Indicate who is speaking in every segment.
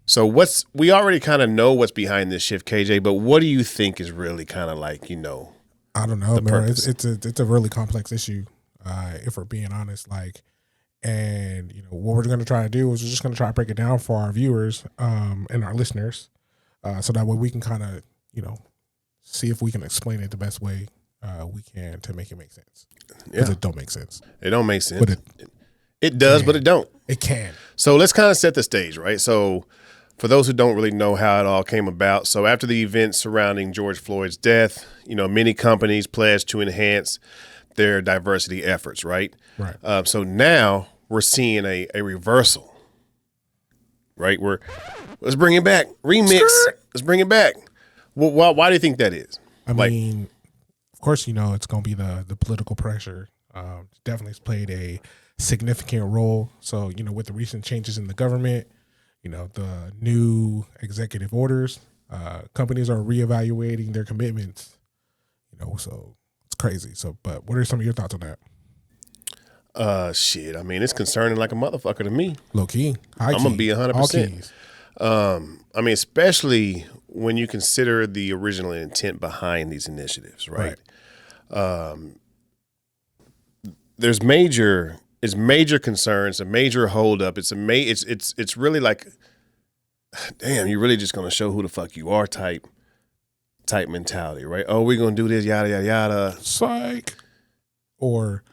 Speaker 1: So we already kind of know what's behind this shift, KJ, but what do you think is really kind of like,
Speaker 2: I don't know, man. It's a really complex issue, if we're being honest. Like, and what we're going to try to do is we're just going to try to break it down for our viewers and our listeners, so that way we can kind of see if we can explain it the best way we can to make it make sense. Because it don't make sense.
Speaker 1: It don't make sense.
Speaker 2: But
Speaker 1: it does, but it don't.
Speaker 2: It can.
Speaker 1: So let's kind of set the stage, right? So for those who don't really know how it all came about, so after the events surrounding George Floyd's death, many companies pledged to enhance their diversity efforts, right?
Speaker 2: Right.
Speaker 1: So now we're seeing a reversal, right? Let's bring it back. Remix. Let's bring it back. Well, why do you think that is?
Speaker 2: I mean, of course, it's going to be the political pressure. Definitely has played a significant role. So, with the recent changes in the government, the new executive orders, companies are reevaluating their commitments, so it's crazy. So, but what are some of your thoughts on that?
Speaker 1: Shit. I mean, it's concerning like a motherfucker to me.
Speaker 2: Low key. High key.
Speaker 1: I'm going to be 100%.
Speaker 2: All keys.
Speaker 1: I mean, especially when you consider the original intent behind these initiatives, right? There's major concerns, a major holdup. It's really like, damn, you're really just gonna show who the fuck you are type mentality, right? Oh, we're gonna do this, yada yada yada.
Speaker 2: Psych. Or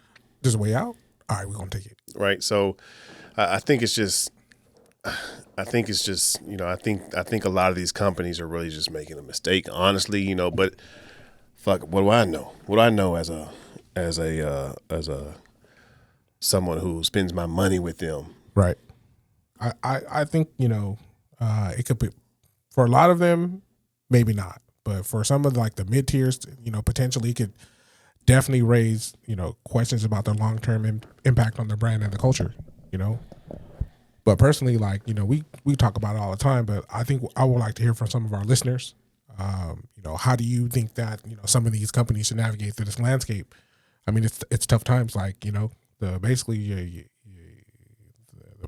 Speaker 2: just way out. All right, we're gonna take it.
Speaker 1: Right. So I think it's just I think a lot of these companies are really just making a mistake, honestly, but fuck, what do I know? What do I know as a someone who spends my money with them?
Speaker 2: Right. I think, it could be, for a lot of them, maybe not. But for some of the mid-tiers, potentially could definitely raise, questions about the long-term impact on the brand and the culture, But personally, we talk about it all the time, but I think I would like to hear from some of our listeners. How do you think that, some of these companies should navigate through this landscape? I mean, it's tough times. The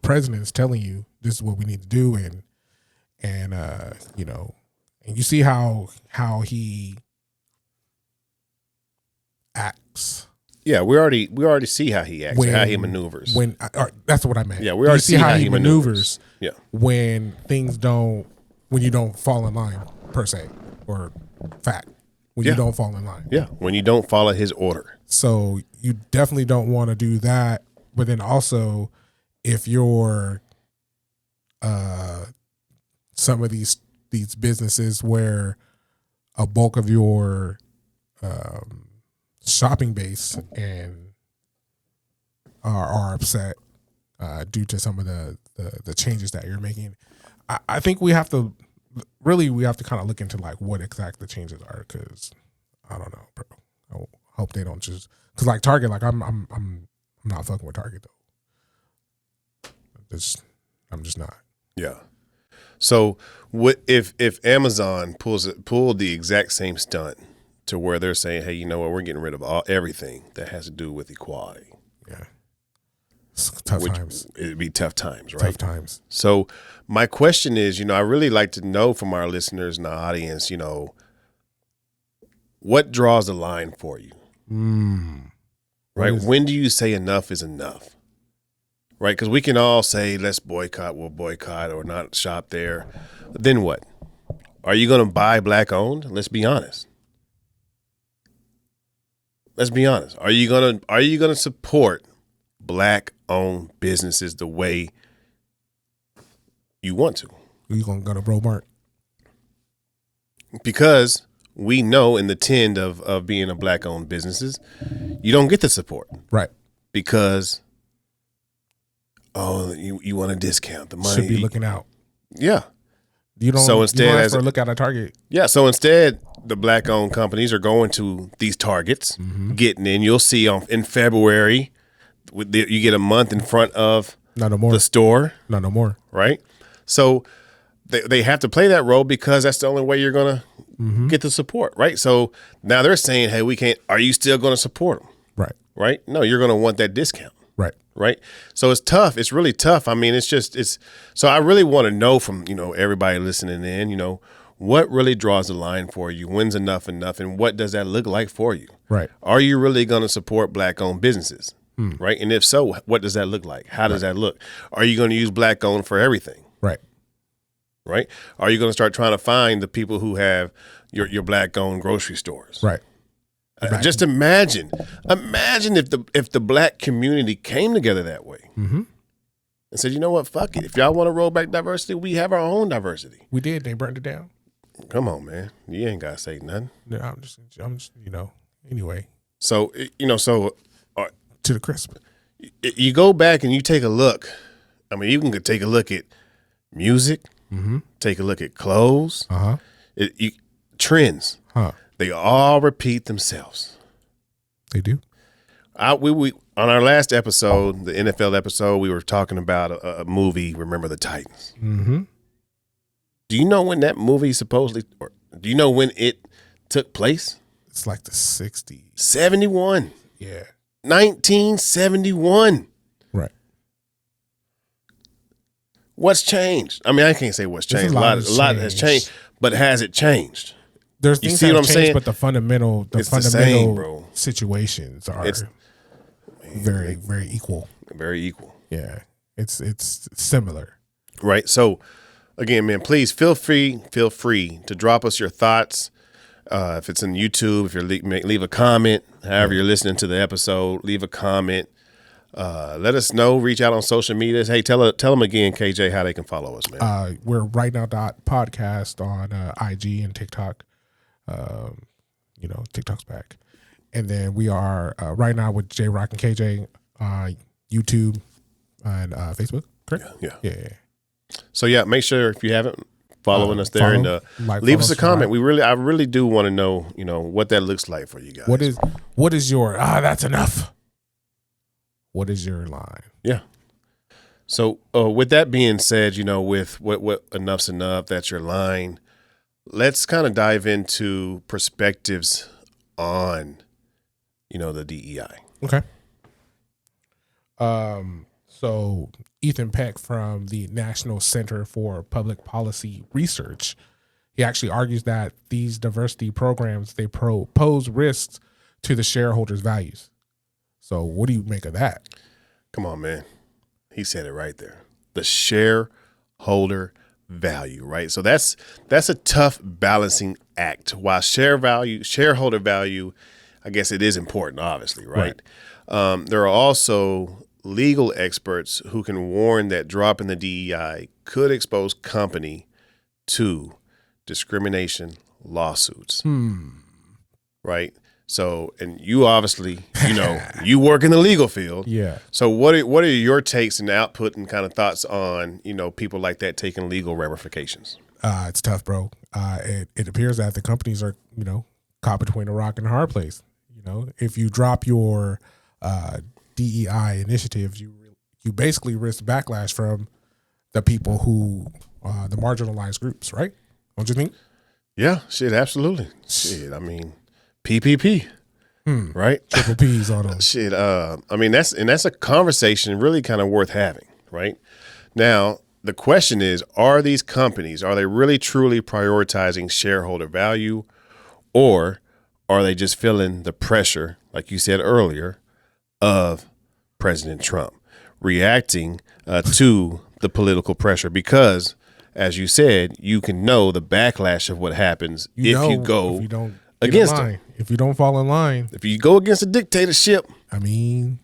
Speaker 2: president is telling you this is what we need to do, and you see how he acts.
Speaker 1: Yeah, we already see how he acts, how he maneuvers.
Speaker 2: That's what I meant.
Speaker 1: Yeah, we already see how he maneuvers. Yeah,
Speaker 2: when you don't fall in line per se, or fact, when you don't fall in line.
Speaker 1: Yeah, when you don't follow his order.
Speaker 2: So you definitely don't want to do that. But then also, if you're some of these businesses where a bulk of your shopping base and are upset due to some of the changes that you're making, I think we have to kind of look into what exactly the changes are, because I don't know, bro. I hope they don't just, because Target, I'm not fucking with Target though. I'm just not.
Speaker 1: Yeah. So what if Amazon pulled the exact same stunt to where they're saying, hey, you know what, we're getting rid of everything that has to do with equality.
Speaker 2: Yeah. It's tough times.
Speaker 1: It'd be tough times, right?
Speaker 2: Tough times.
Speaker 1: So my question is, I really like to know from our listeners and the audience, what draws the line for you? Right? When do you say enough is enough? Right? Because we can all say, let's boycott, we'll boycott, or not shop there. But then what? Are you going to buy black owned? Let's be honest. Are you gonna support black owned businesses the way you want to?
Speaker 2: You gonna go to Bromart?
Speaker 1: Because we know in the trend of being a black owned businesses, you don't get the support.
Speaker 2: Right.
Speaker 1: Because you want a discount. The money
Speaker 2: should be looking out.
Speaker 1: Yeah.
Speaker 2: You don't. So instead, you don't ask for a look at a Target.
Speaker 1: Yeah. So instead, the black-owned companies are going to these Targets, getting in. You'll see in February, you get a month in front of the store.
Speaker 2: No more.
Speaker 1: Right. So they have to play that role because that's the only way you're gonna get the support. Right. So now they're saying, hey, we can't. Are you still going to support them?
Speaker 2: Right.
Speaker 1: Right. No, you're going to want that discount.
Speaker 2: Right.
Speaker 1: right? So it's tough. It's really tough. I mean, so I really want to know from, everybody listening in, what really draws the line for you? When's enough, and what does that look like for you?
Speaker 2: Right.
Speaker 1: Are you really going to support Black-owned businesses? Right. And if so, what does that look like? How does that look? Are you going to use Black-owned for everything?
Speaker 2: Right.
Speaker 1: Right. Are you going to start trying to find the people who have your Black-owned grocery stores?
Speaker 2: Right.
Speaker 1: Just imagine if the Black community came together that way and said, you know what, fuck it. If y'all want to roll back diversity, we have our own diversity.
Speaker 2: We did. They burned it down.
Speaker 1: Come on, man. You ain't got to say nothing.
Speaker 2: No, I'm just, anyway.
Speaker 1: So,
Speaker 2: To the crisp.
Speaker 1: You go back and you take a look. I mean, you can take a look at music, take a look at clothes, trends. They all repeat themselves.
Speaker 2: They do.
Speaker 1: We on our last episode, the NFL episode, we were talking about a movie, Remember the Titans.
Speaker 2: Mm-hmm.
Speaker 1: Do you know when that movie or do you know when it took place?
Speaker 2: It's like the 60s.
Speaker 1: 71.
Speaker 2: Yeah.
Speaker 1: 1971.
Speaker 2: Right.
Speaker 1: What's changed? I mean, I can't say what's changed. A lot has changed, but has it changed?
Speaker 2: There's things that have changed, but the fundamental
Speaker 1: same,
Speaker 2: situations are very, very equal.
Speaker 1: Very equal.
Speaker 2: Yeah. It's similar.
Speaker 1: Right. So again, man, please feel free to drop us your thoughts. If it's in YouTube, if you're leave a comment, however you're listening to the episode, leave a comment. Let us know. Reach out on social media. Hey, tell them again, KJ, how they can follow us, man.
Speaker 2: We're Right Now Podcast on IG and TikTok. TikTok's back, and then we are Right Now with J Rock and KJ YouTube and Facebook. Correct? Yeah.
Speaker 1: So yeah, make sure if you haven't following us there and leave us a comment. I really do want to know, what that looks like for you guys.
Speaker 2: What is your that's enough? What is your line?
Speaker 1: Yeah. So with that being said, with what enough's enough, that's your line. Let's kind of dive into perspectives on, the DEI.
Speaker 2: Okay. So Ethan Peck from the National Center for Public Policy Research, he actually argues that these diversity programs, they pose risks to the shareholders' values. So what do you make of that?
Speaker 1: Come on, man. He said it right there. The shareholder value, right? So that's a tough balancing act. While shareholder value, I guess it is important, obviously, right? There are also legal experts who can warn that dropping the DEI could expose company to discrimination lawsuits, right? So, and you obviously, you work in the legal field.
Speaker 2: Yeah.
Speaker 1: So what are your takes and output and kind of thoughts on, people like that taking legal ramifications?
Speaker 2: It's tough, bro. It appears that the companies are, caught between a rock and a hard place. If you drop your DEI initiatives, you basically risk backlash from the people who, the marginalized groups, right? Don't you think?
Speaker 1: Yeah, shit, absolutely. Shit, I mean, PPP, right?
Speaker 2: Triple P's on them.
Speaker 1: Shit, I mean, that's a conversation really kind of worth having, right? Now, the question is, are these companies, are they really truly prioritizing shareholder value, or are they just feeling the pressure, like you said earlier, of President Trump, reacting to the political pressure? Because, as you said, you can know the backlash of what happens if you go against him.
Speaker 2: If you don't fall in line.
Speaker 1: If you go against a dictatorship.
Speaker 2: I mean.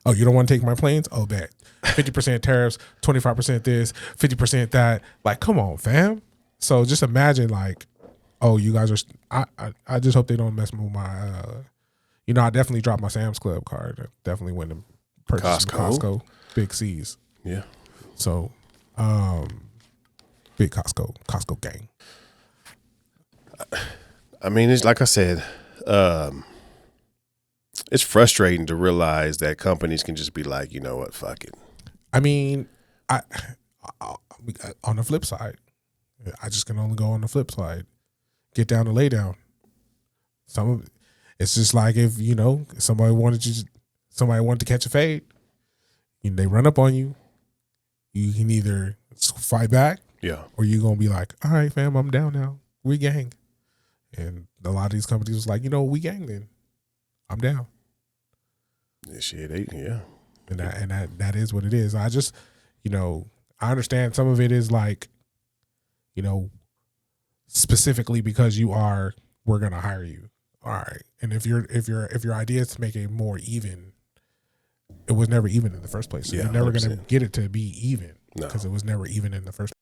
Speaker 2: Oh, you don't want to take my planes? Oh, bet. 50% tariffs, 25% this, 50% that. Like, come on, fam. So just imagine, like, oh, you guys are. I just hope they don't mess with my. I definitely dropped my Sam's Club card. I definitely went and purchased some Costco Big C's.
Speaker 1: Yeah.
Speaker 2: So, big Costco gang.
Speaker 1: I mean, it's like I said, it's frustrating to realize that companies can just be like, you know what, fuck it.
Speaker 2: I mean, I on the flip side, I just can only go on the flip side. Get down to lay down. It's just like if somebody wanted you somebody wanted to catch a fade, they run up on you. You can either fight back, or you're gonna be like, all right, fam, I'm down now. We gang. And a lot of these companies was like, we gang then. I'm down.
Speaker 1: Yeah, shit, yeah.
Speaker 2: And that is what it is. I just, I understand some of it is like, specifically because we're gonna hire you. All right. And if your idea is to make it more even, it was never even in the first place. So you're never 100%. Gonna get it to be even because it was never even in the first place.